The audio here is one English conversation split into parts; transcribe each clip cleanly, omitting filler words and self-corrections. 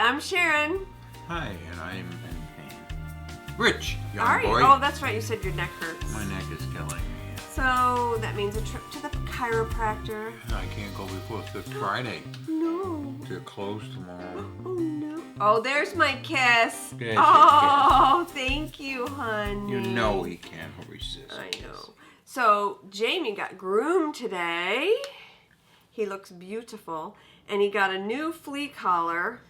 I'm Sharon. Hi, and I'm in pain. Rich, young Are you? boy. Oh, that's right. You said your neck hurts. My neck is killing me. So that means a trip to the chiropractor. I can't go before it's Friday. No. They're closed tomorrow. Oh no. Oh, there's my kiss. There's Oh, thank you, honey. You know he can't resist. I know. So Jamie got groomed today. He looks beautiful, and he got a new flea collar.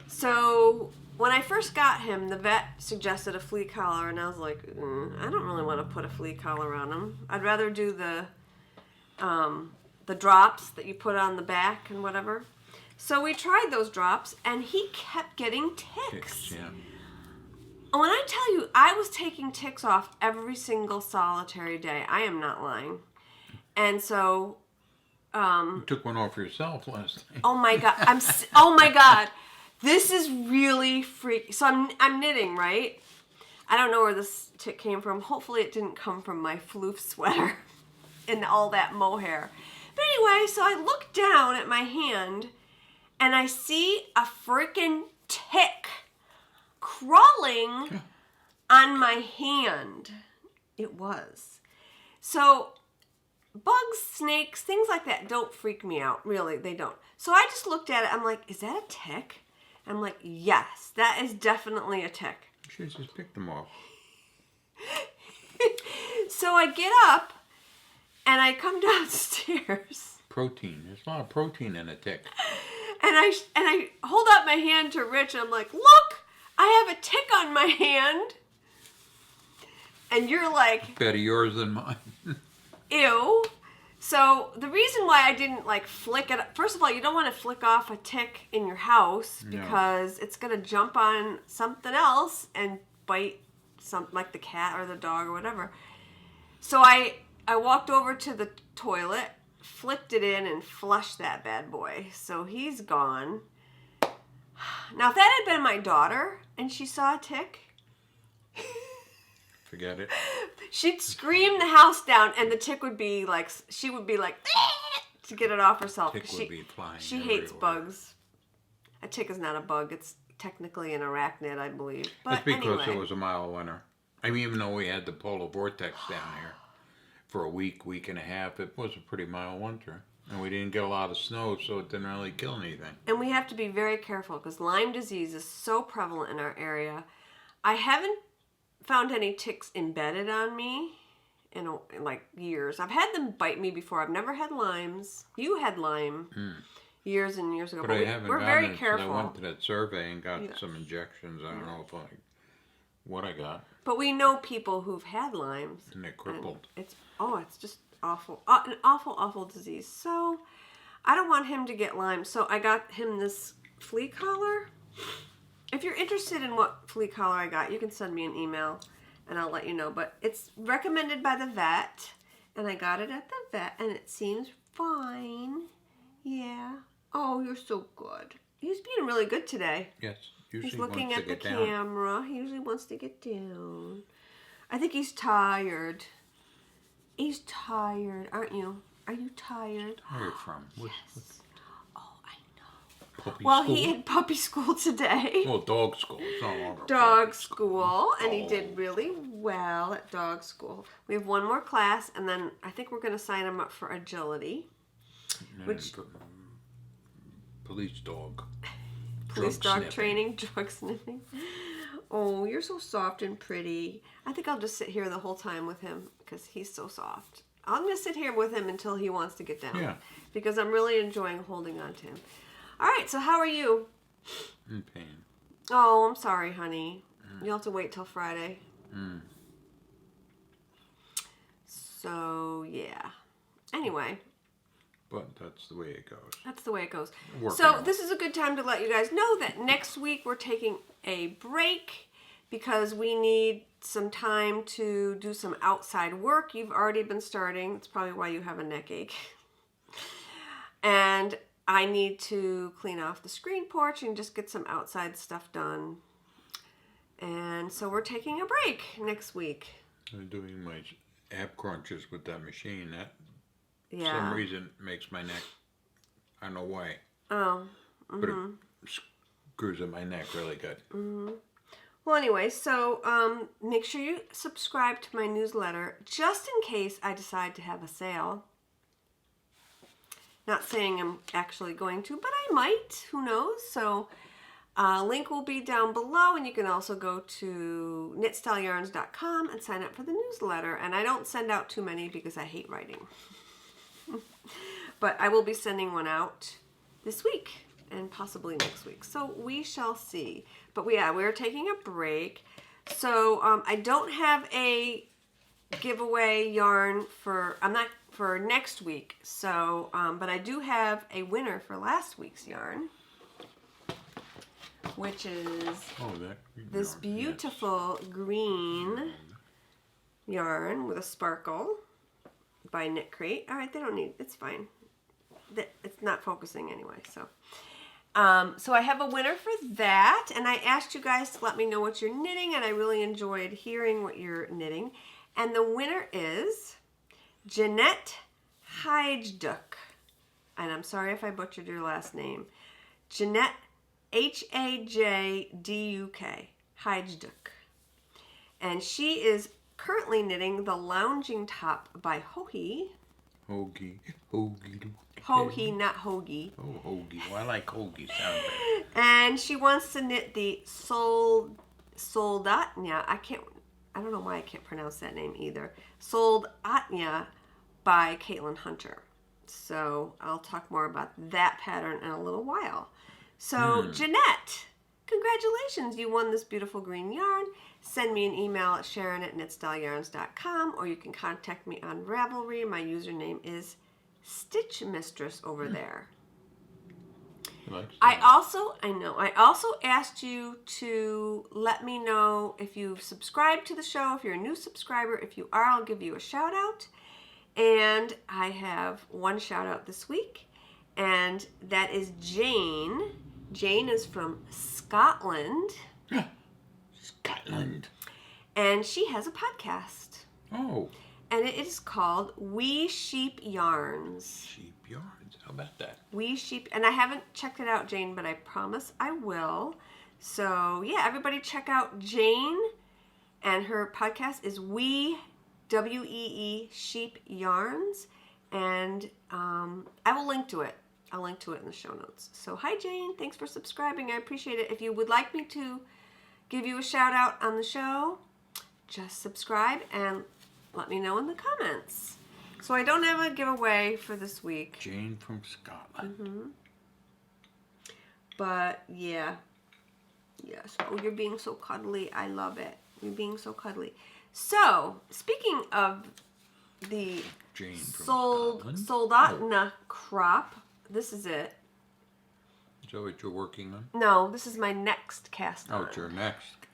So when I first got him, the vet suggested a flea collar, and I was like, I don't really want to put a flea collar on him. I'd rather do the drops that you put on the back and whatever. So we tried those drops, and he kept getting ticks. Yeah. When I tell you, I was taking ticks off every single solitary day. I am not lying. And so... You took one off yourself last night. Oh my God. Oh my God. This is really freaky. So I'm knitting, right? I don't know where this tick came from. Hopefully it didn't come from my Floof sweater and all that mohair. But anyway, so I look down at my hand and I see a freaking tick crawling on my hand. It was. So bugs, snakes, things like that don't freak me out. Really, they don't. So I just looked at it. I'm like, is that a tick? I'm like, yes, that is definitely a tick. You should just pick them off. So I get up and I come downstairs. Protein. There's a lot of protein in a tick. And I hold up my hand to Rich. And I'm like, look, I have a tick on my hand. And you're like, Better yours than mine. ew. So the reason why I didn't like flick it, first of all, you don't want to flick off a tick in your house because it's going to jump on something else and bite something like the cat or the dog or whatever. So I walked over to the toilet, flicked it in, and flushed that bad boy. So he's gone. Now, if that had been my daughter and she saw a tick, Forget it. she'd scream the house down, and the tick would be like, she would be like, to get it off herself. Tick would be flying. She hates everywhere. bugs. A tick is not a bug. It's technically an arachnid, I believe. But That's because anyway. it was a mild winter. I mean, even though we had the polar vortex down here for a week and a half, it was a pretty mild winter. And we didn't get a lot of snow, so it didn't really kill anything. And we have to be very careful because Lyme disease is so prevalent in our area. I haven't found any ticks embedded on me in like years. I've had them bite me before. I've never had Lymes. You had Lyme years and years ago. But I haven't we're gotten very it. careful. I went to that survey and got some injections. I don't know what I got. But we know people who've had Lymes. And they're crippled. It's just awful. An awful disease. So I don't want him to get Lyme. So I got him this flea collar. If you're interested in what flea collar I got, you can send me an email and I'll let you know. But it's recommended by the vet, and I got it at the vet, and it seems fine. Yeah. Oh, you're so good. He's being really good today. Yes. Usually He's looking wants at to the get down. camera. He usually wants to get down. I think he's tired. He's tired, aren't you? Are you tired? Where are you from? Yes. Oh, I know. Puppy Well, school? he had puppy school today. Well, dog school. It's no longer Dog puppy school, and he did really well at dog school. We have one more class, and then I think we're going to sign him up for agility. And Which police dog. police Drug dog sniffing. training, drug sniffing. Oh, you're so soft and pretty. I think I'll just sit here the whole time with him because he's so soft. I'm going to sit here with him until he wants to get down. Yeah. Because I'm really enjoying holding on to him. All right, so how are you? In pain. Oh, I'm sorry, honey. You'll have to wait till Friday. So, yeah. Anyway. But that's the way it goes. That's the way it goes. Working So out. this is a good time to let you guys know that next week we're taking a break because we need some time to do some outside work. You've already been starting. It's probably why you have a neck ache. And I need to clean off the screen porch and just get some outside stuff done. And so we're taking a break next week. I'm doing my ab crunches with that machine. That, for Yeah. some reason, makes my neck, I don't know why. Oh, But it screws in my neck really good. Well, anyway, so make sure you subscribe to my newsletter just in case I decide to have a sale. Not saying I'm actually going to, but I might. Who knows? So link will be down below, and you can also go to knitstyleryarns.com and sign up for the newsletter. And I don't send out too many because I hate writing. But I will be sending one out this week and possibly next week. So we shall see. But we're taking a break. So I don't have a giveaway yarn for next week. So, but I do have a winner for last week's yarn, which is this beautiful green yarn with a sparkle by Knit Crate. All right, they don't need, it's fine. It's not focusing anyway, so. So I have a winner for that, and I asked you guys to let me know what you're knitting, and I really enjoyed hearing what you're knitting. And the winner is Jeanette Hajduk. And I'm sorry if I butchered your last name. Jeanette, Hajduk. Hajduk. And she is currently knitting the lounging top by Hohi. Hoagie. Hohi, not Hoagie. Oh, Hoagie. Well, I like Hoagie. Sound better. And she wants to knit the Soldatnya. I don't know why I can't pronounce that name either. Soldatnya by Caitlin Hunter. So I'll talk more about that pattern in a little while. So Jeanette, congratulations. You won this beautiful green yarn. Send me an email at sharon@knitstyleryarns.com, or you can contact me on Ravelry. My username is Stitch Mistress over there. I also asked you to let me know if you've subscribed to the show, if you're a new subscriber. If you are, I'll give you a shout out. And I have one shout out this week, and that is Jane. Jane is from Scotland. Scotland. And she has a podcast. Oh. And it is called We Sheep Yarns. Sheep Yarns. How about that? We Sheep, and I haven't checked it out, Jane, but I promise I will. So yeah, everybody check out Jane, and her podcast is WEE Sheep Yarns, and I will link to it. I'll link to it in the show notes. So hi Jane, thanks for subscribing. I appreciate it. If you would like me to give you a shout out on the show, just subscribe and let me know in the comments. So I don't have a giveaway for this week. Jane from Scotland. But yeah. Yes. Oh, you're being so cuddly. I love it. You're being so cuddly. So, speaking of the Jane from Soldatna crop, this is it. Is that what you're working on? No, this is my next cast on. Oh, it's your next.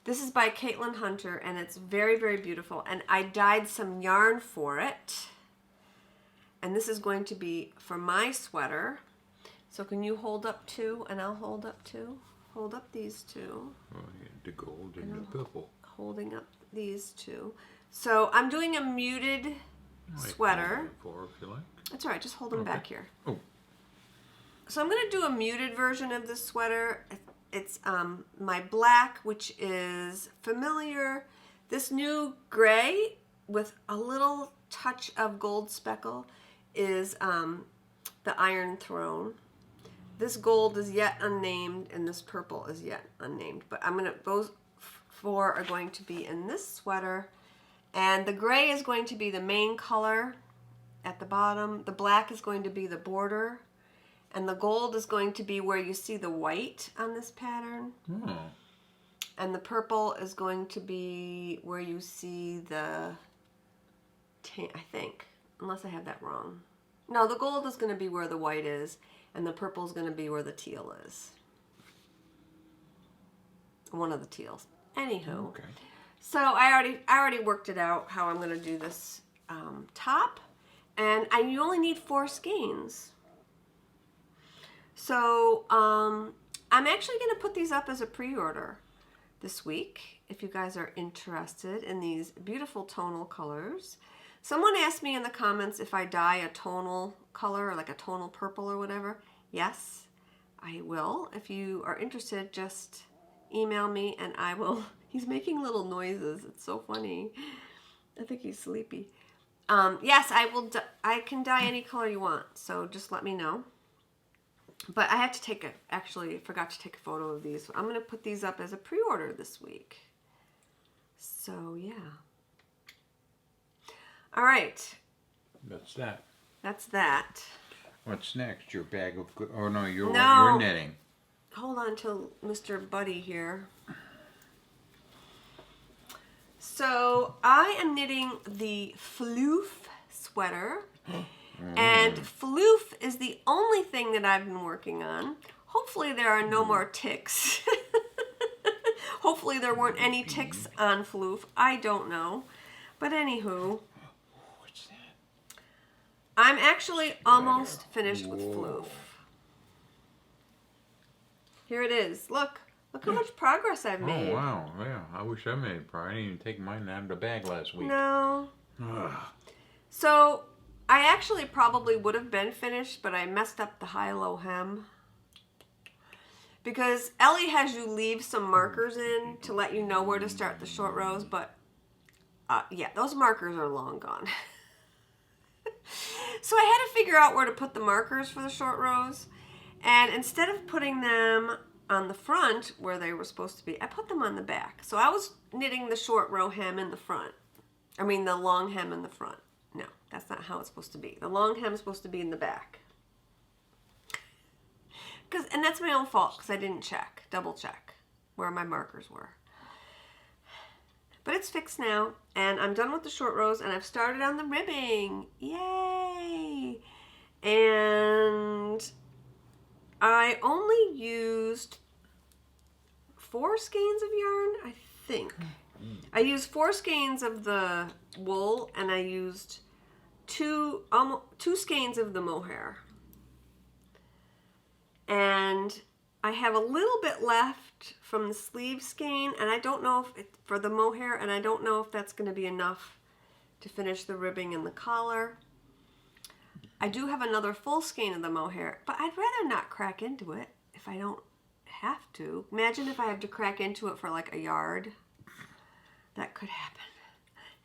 This is by Caitlin Hunter, and it's very, very beautiful. And I dyed some yarn for it. And this is going to be for my sweater. So can you hold up two, and I'll hold up two? Hold up these two. Oh, yeah, the gold and the purple. Holding up these two. So I'm doing a muted sweater. Four, if you like. That's all right. Just hold them back here. Oh. So I'm going to do a muted version of this sweater. It's my black, which is familiar. This new gray with a little touch of gold speckle is the Iron Throne. This gold is yet unnamed, and this purple is yet unnamed. But those four are going to be in this sweater. And the gray is going to be the main color at the bottom. The black is going to be the border. And the gold is going to be where you see the white on this pattern. Oh. And the purple is going to be where you see the tan, I think. Unless I have that wrong. No, the gold is going to be where the white is. And the purple is going to be where the teal is. One of the teals. Anywho. Okay. So I already worked it out how I'm going to do this top. And you only need 4 skeins. So I'm actually going to put these up as a pre-order this week if you guys are interested in these beautiful tonal colors. Someone asked me in the comments if I dye a tonal color, or like a tonal purple or whatever. Yes, I will. If you are interested, just email me and I will. He's making little noises. It's so funny. I think he's sleepy. Yes, I will. I can dye any color you want, so just let me know. But I have to actually forgot to take a photo of these. So I'm going to put these up as a pre-order this week. So, yeah. All right. That's that. That's that. What's next? Your bag of... Oh, no, you're knitting. Hold on till Mr. Buddy here. So, I am knitting the Floof sweater. And Floof is the only thing that I've been working on. Hopefully there are no more ticks. Hopefully there weren't any ticks on Floof. I don't know. But anywho. What's that? I'm actually almost finished with Floof. Here it is. Look how much progress I've made. Oh, wow. Yeah, I wish I made progress. I didn't even take mine out of the bag last week. No. Ugh. So, I actually probably would have been finished, but I messed up the high-low hem. Because Ellie has you leave some markers in to let you know where to start the short rows, but yeah, those markers are long gone. So I had to figure out where to put the markers for the short rows, and instead of putting them on the front where they were supposed to be, I put them on the back. So I was knitting the short row hem in the front. I mean the long hem in the front. No, that's not how it's supposed to be. The long hem is supposed to be in the back. And that's my own fault because I didn't double check where my markers were. But it's fixed now, and I'm done with the short rows, and I've started on the ribbing. Yay! And I only used 4 skeins of yarn, I think. I used 4 skeins of the wool, and I used 2 skeins of the mohair. And I have a little bit left from the sleeve skein, and I don't know if for the mohair, and I don't know if that's going to be enough to finish the ribbing and the collar. I do have another full skein of the mohair, but I'd rather not crack into it if I don't have to. Imagine if I have to crack into it for like a yard. That could happen.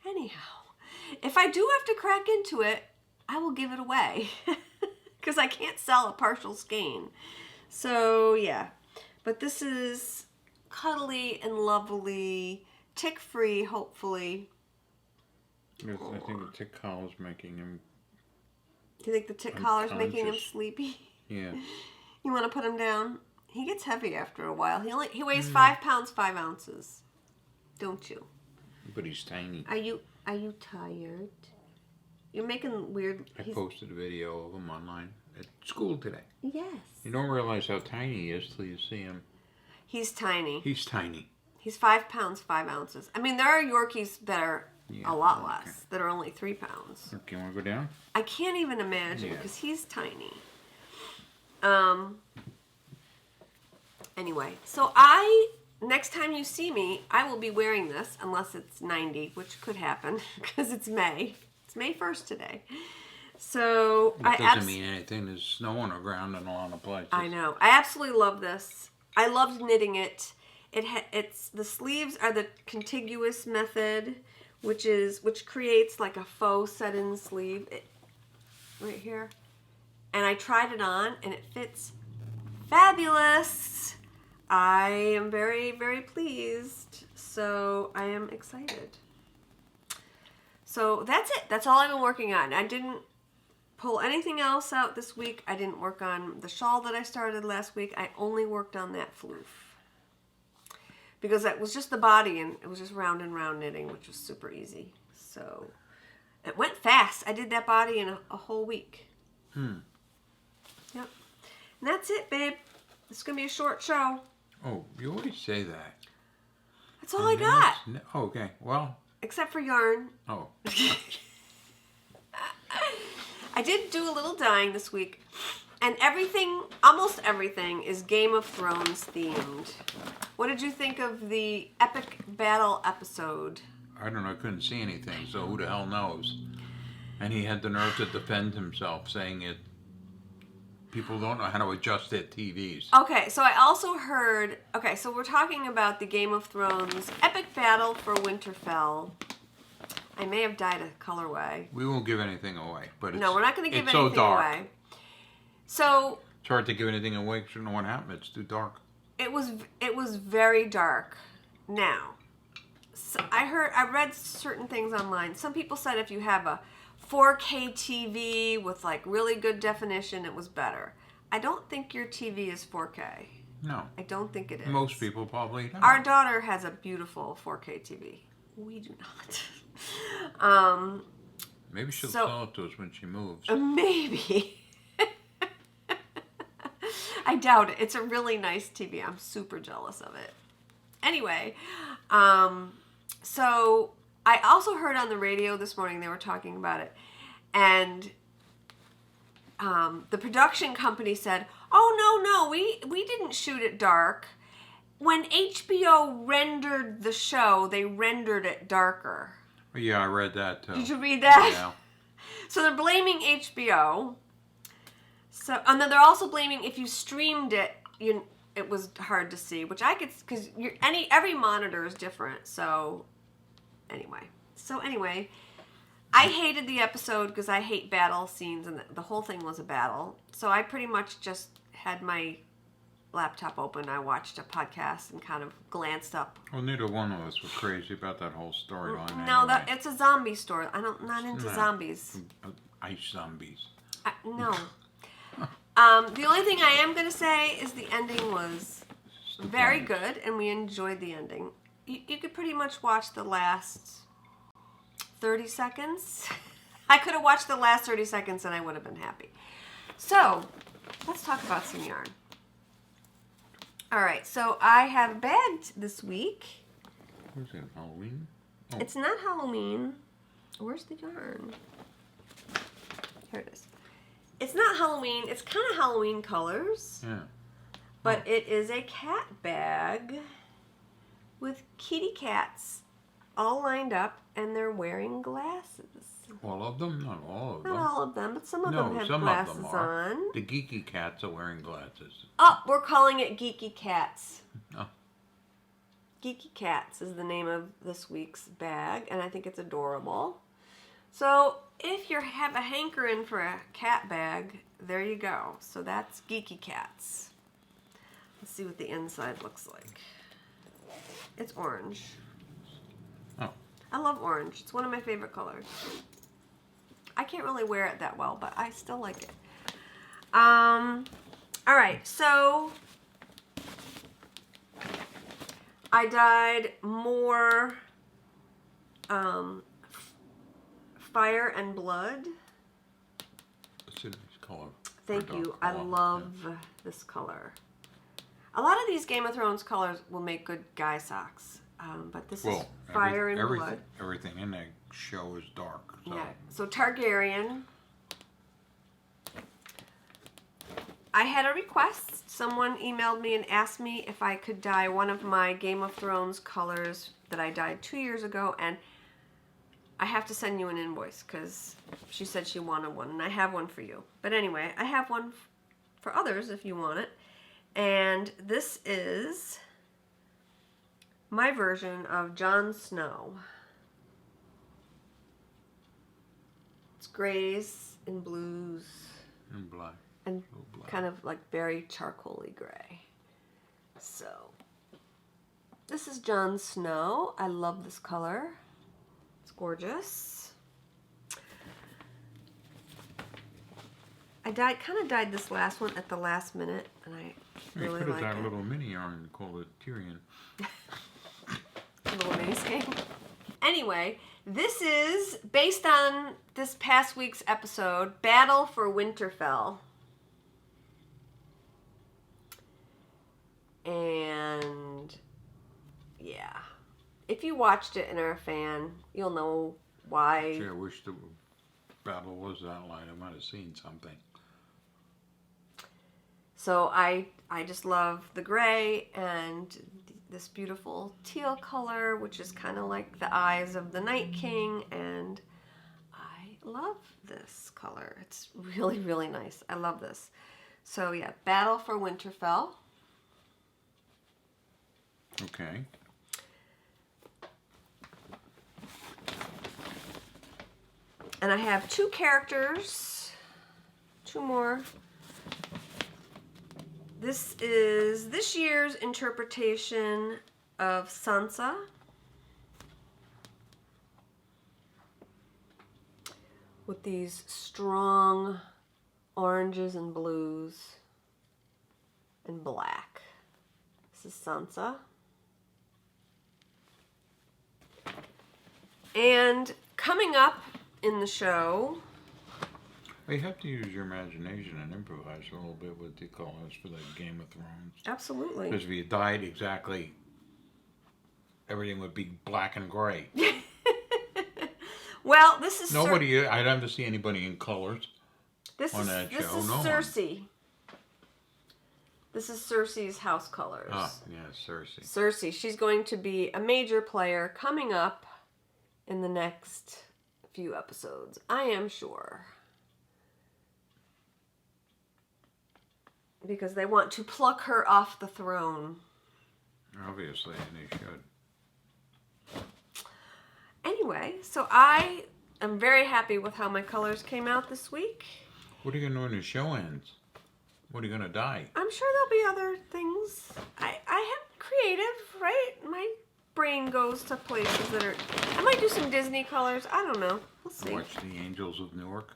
Anyhow, if I do have to crack into it, I will give it away because I can't sell a partial skein. So yeah, but this is cuddly and lovely, tick-free, hopefully. Yes, I think the tick collar's making him... Do you think the tick collar's making him sleepy? Yeah. You want to put him down? He gets heavy after a while. He weighs 5 pounds 5 ounces. Don't you? But he's tiny. Are you tired? You're making weird... I posted a video of him online at school today. Yes. You don't realize how tiny he is till you see him. He's tiny. He's tiny. He's 5 pounds 5 ounces. I mean, there are Yorkies that are a lot less, that are only 3 pounds. Okay, want to go down? I can't even imagine because he's tiny. Anyway, so next time you see me, I will be wearing this unless it's 90, which could happen because it's May. It's May 1st today. So it doesn't mean anything. There's snow on the ground in a lot of places. I know. I absolutely love this. I loved knitting it. It's the sleeves are the contiguous method, which creates like a faux set-in sleeve right here. And I tried it on, and it fits fabulous. I am very, very pleased. So I am excited. So that's it. That's all I've been working on. I didn't pull anything else out this week. I didn't work on the shawl that I started last week. I only worked on that floof. Because that was just the body, and it was just round and round knitting, which was super easy. So it went fast. I did that body in a whole week. Yep. And that's it, babe. It's going to be a short show. Oh, you always say that. That's all I got. Okay, well. Except for yarn. Oh. I did do a little dyeing this week. And almost everything is Game of Thrones themed. What did you think of the epic battle episode? I don't know. I couldn't see anything, so who the hell knows? And he had the nerve to defend himself, saying People don't know how to adjust their TVs. Okay, so I also heard... Okay, so we're talking about the Game of Thrones epic battle for Winterfell. I may have dyed a colorway. We won't give anything away, but no, we're not going to give anything anything dark. away. So it's hard to give anything away because you don't know what happened. It's too dark. It was very dark. Now, so I read certain things online. Some people said if you have a 4K TV with like really good definition, it was better. I don't think your TV is 4K. No. I don't think it is. Most people probably don't. Our daughter has a beautiful 4K TV. We do not. Maybe she'll sell it to us when she moves. Maybe. I doubt it. It's a really nice TV. I'm super jealous of it. Anyway, so I also heard on the radio this morning they were talking about it, and the production company said, "Oh no, we didn't shoot it dark. When HBO rendered the show, they rendered it darker." Yeah, I read that too. Did you read that? Yeah. So they're blaming HBO. So, and then they're also blaming if you streamed it, it was hard to see, which I could, because every monitor is different. So anyway, I hated the episode because I hate battle scenes, and the whole thing was a battle. So I pretty much just had my laptop open. I watched a podcast and kind of glanced up. Well, neither one of us were crazy about that whole storyline. No, anyway. It's a zombie story. Not into zombies. Ice zombies. No. The only thing I am going to say is the ending was very good, and we enjoyed the ending. You could pretty much watch the last 30 seconds. I could have watched the last 30 seconds and I would have been happy. So, let's talk about some yarn. Alright, so I have bagged this week. What's it, Halloween? Oh. It's not Halloween. Where's the yarn? Here it is. It's not Halloween. It's kind of Halloween colors. Yeah. But it is a cat bag with kitty cats all lined up, and they're wearing glasses. All of them? Not all of them. Not all of them, but some of them have some glasses of them are. on. The geeky cats are wearing glasses. Oh, we're calling it Geeky Cats. Oh. Geeky Cats is the name of this week's bag, and I think it's adorable. So if you have a hankering for a cat bag, there you go. So that's Geeky Cats. Let's see what the inside looks like. It's orange. Oh. I love orange. It's one of my favorite colors. I can't really wear it that well, but I still like it. Alright, so I dyed more Fire and Blood. It's a nice color. Thank you. I love this color. A lot of these Game of Thrones colors will make good guy socks. But this is Fire and Blood. Everything in that show is dark. So. Yeah. So Targaryen. I had a request. Someone emailed me and asked me if I could dye one of my Game of Thrones colors that I dyed 2 years ago, and I have to send you an invoice because she said she wanted one, and I have one for you. But anyway, I have one for others if you want it. And this is my version of Jon Snow. It's grays and blues. And black. And kind of like very charcoaly gray. So, this is Jon Snow. I love this color. It's gorgeous. I kind of dyed this last one at the last minute, and I really like it. You could have dyed a little mini yarn and called it Tyrion. A little mini skein. Anyway, this is based on this past week's episode, Battle for Winterfell. And yeah, if you watched it and are a fan, you'll know why. Gee, I wish the battle was outlined. I might have seen something. So I just love the gray and this beautiful teal color, which is kind of like the eyes of the Night King, and I love this color. It's really, really nice. I love this. So yeah, Battle for Winterfell. Okay. And I have 2 characters. 2 more. This is this year's interpretation of Sansa. With these strong oranges and blues and black. This is Sansa. And coming up in the show... You have to use your imagination and improvise a little bit with the colors for the Game of Thrones. Absolutely. Because if you dyed exactly, everything would be black and gray. Well, this is... Nobody, I'd never see anybody in colors This on is that this show. is No one. Cersei. This is Cersei's house colors. Ah, yeah, Cersei. Cersei. She's going to be a major player coming up in the next few episodes. I am sure. Because they want to pluck her off the throne. Obviously, and they should. Anyway, so I am very happy with how my colors came out this week. What are you going to do when the show ends? What are you going to dye? I'm sure there'll be other things. I have creative, right? My brain goes to places that are... I might do some Disney colors. I don't know. We'll see. Watch The Angels of Newark.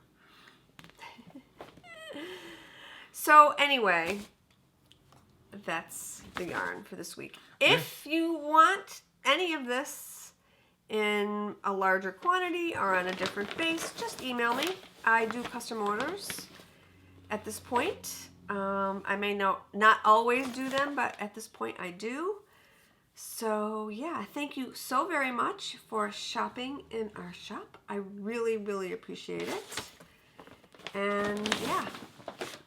So anyway, that's the yarn for this week. If you want any of this in a larger quantity or on a different base, just email me. I do custom orders at this point. I may not always do them, but at this point I do. So yeah, thank you so very much for shopping in our shop. I really, really appreciate it. And yeah.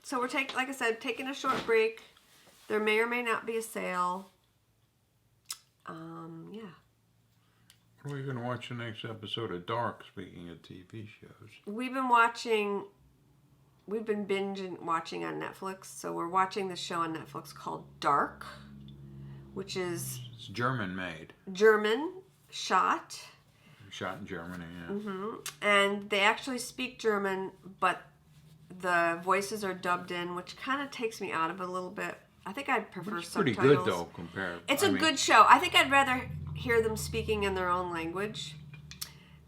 So we're like I said, taking a short break. There may or may not be a sale. Yeah. When are we going to watch the next episode of Dark, speaking of TV shows? We've been binging watching on Netflix. So we're watching the show on Netflix called Dark, which is... It's German made. German shot. Shot in Germany, yeah. Mm-hmm. And they actually speak German, but the voices are dubbed in, which kind of takes me out of it a little bit. I think I'd prefer It's subtitles. pretty good, though, compared. It's a good show. I think I'd rather hear them speaking in their own language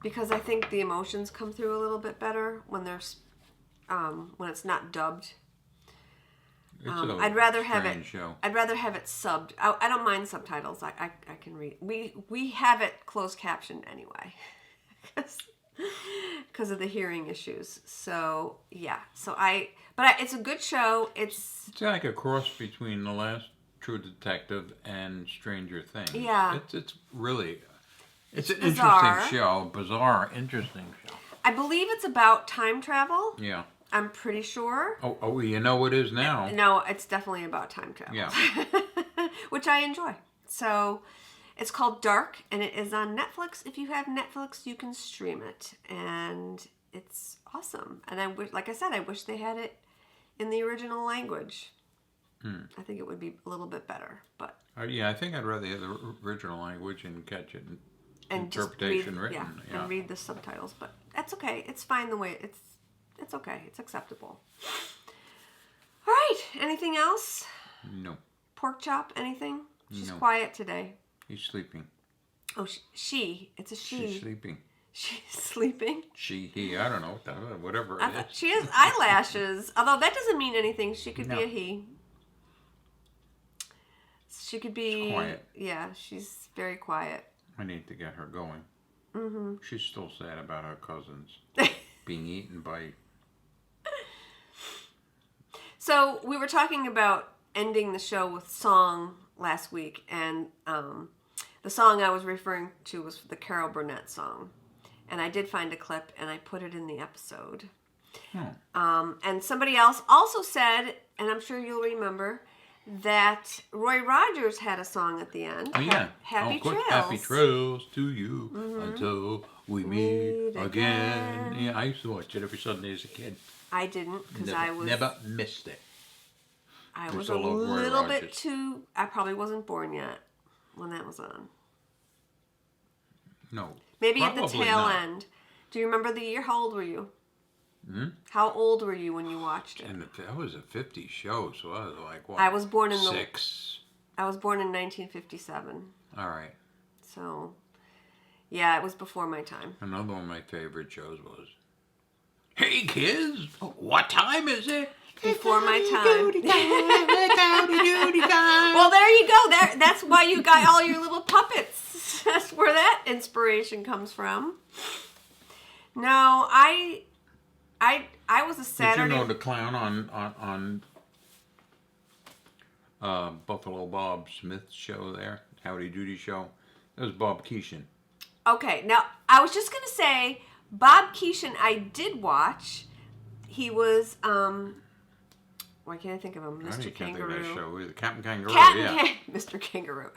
because I think the emotions come through a little bit better when they're when it's not dubbed. I'd rather have it. Show. I'd rather have it subbed. I don't mind subtitles. I can read. We have it closed captioned anyway, because of the hearing issues. So yeah. But it's a good show. It's like a cross between The Last True Detective and Stranger Things. Yeah. It's really it's an bizarre. Interesting show. Bizarre, interesting show. I believe it's about time travel. Yeah. I'm pretty sure. Oh, you know it is now. No, it's definitely about time travel. Yeah. Which I enjoy. So it's called Dark, and it is on Netflix. If you have Netflix, you can stream it, and it's awesome. And like I said, I wish they had it in the original language. I think it would be a little bit better, but yeah, I think I'd rather have the original language and catch it in and interpretation just read, written. Yeah, and read the subtitles. But that's okay. It's fine the way it's okay. It's acceptable. All right. Anything else? No. Pork chop? Anything? She's No. quiet today. He's sleeping. Oh, she. It's a she. She's sleeping. She's sleeping. She, he, I don't know, whatever it is. She has eyelashes, although that doesn't mean anything. She could be No. a he. She could be... She's quiet. Yeah, she's very quiet. I need to get her going. Mm-hmm. She's still sad about her cousins being eaten by... So, we were talking about ending the show with song last week, and the song I was referring to was the Carol Burnett song. And I did find a clip, and I put it in the episode. And somebody else also said, and I'm sure you'll remember, that Roy Rogers had a song at the end. Oh, yeah. Happy Trails. Happy trails to you until we meet again. Yeah, I used to watch it every Sunday as a kid. I didn't, because I was... Never missed it. I was a little bit too... I probably wasn't born yet when that was on. No. Maybe at the tail not. end. Do you remember the year? How old were you? Hmm? How old were you when you watched it? And that was a 50s show, so I was like, what? I was born in 6. I was born in 1957. All right. So, yeah, it was before my time. Another one of my favorite shows was, hey kids, what time is it? Before my time. Well, there you go. That's why you got all your little puppets. That's where that inspiration comes from. No, I was a Saturday. Did you know the clown on Buffalo Bob Smith's show there, Howdy Doody show? That was Bob Keeshan. Okay, now I was just gonna say Bob Keeshan. I did watch. He was why can't I think of him? Mr. Kangaroo. Think of that show either. Captain Kangaroo. Mr. Kangaroo.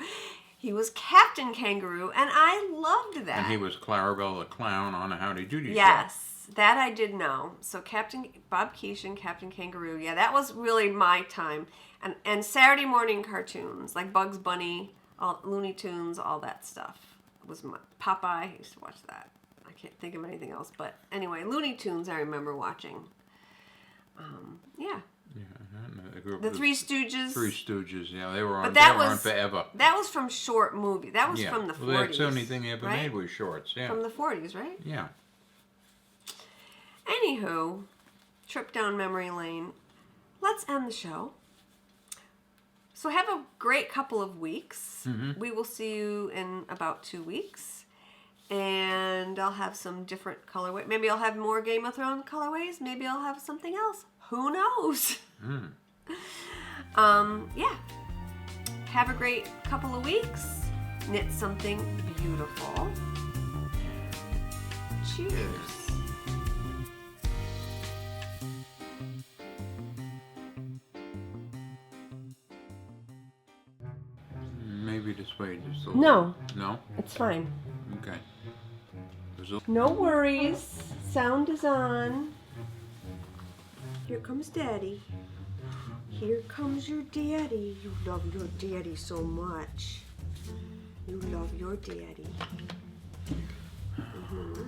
He was Captain Kangaroo, and I loved that. And he was Clarabelle the Clown on a Howdy Doody show. Yes, that I did know. So Bob Keeshan, Captain Kangaroo. Yeah, that was really my time. And Saturday morning cartoons like Bugs Bunny, all Looney Tunes, all that stuff was my Popeye. I used to watch that. I can't think of anything else, but anyway, Looney Tunes I remember watching. Yeah. The Three Stooges. Three Stooges, yeah, they were on. But that they were was on forever. That was from short movie. That was from the 40s. Well, that's the only thing they ever right? made was shorts. Yeah. From the 40s, right? Yeah. Anywho, trip down memory lane. Let's end the show. So have a great couple of weeks. Mm-hmm. We will see you in about 2 weeks. And I'll have some different colorways. Maybe I'll have more Game of Thrones colorways. Maybe I'll have something else. Who knows? Yeah. Have a great couple of weeks. Knit something beautiful. Cheers. Maybe this way, just a little. No. No? It's fine. Okay. No worries. Sound is on. Here comes Daddy. Here comes your daddy. You love your daddy so much. You love your daddy. Oh.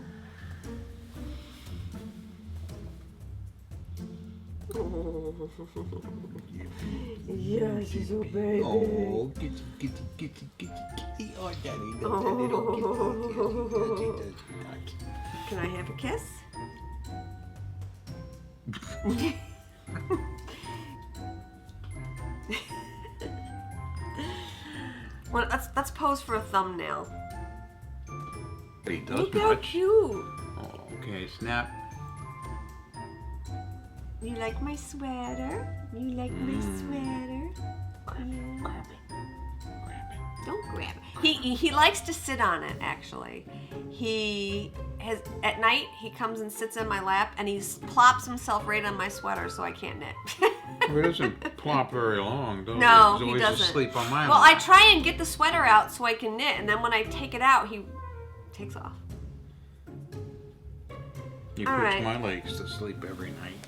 Yes, he's a baby. Oh, kitty. Oh, Daddy. Oh. Can I have a kiss? Well, let's pose for a thumbnail. He does Look much. how cute. Oh, okay, snap. You like my sweater? You like my sweater? Grab it. Don't grab it. He likes to sit on it, actually. At night, he comes and sits in my lap, and he plops himself right on my sweater so I can't knit. Well, he doesn't plop very long, does he? No, He's he always doesn't. asleep on my Well, lap. I try and get the sweater out so I can knit, and then when I take it out, he takes off. He All puts right. my legs to sleep every night.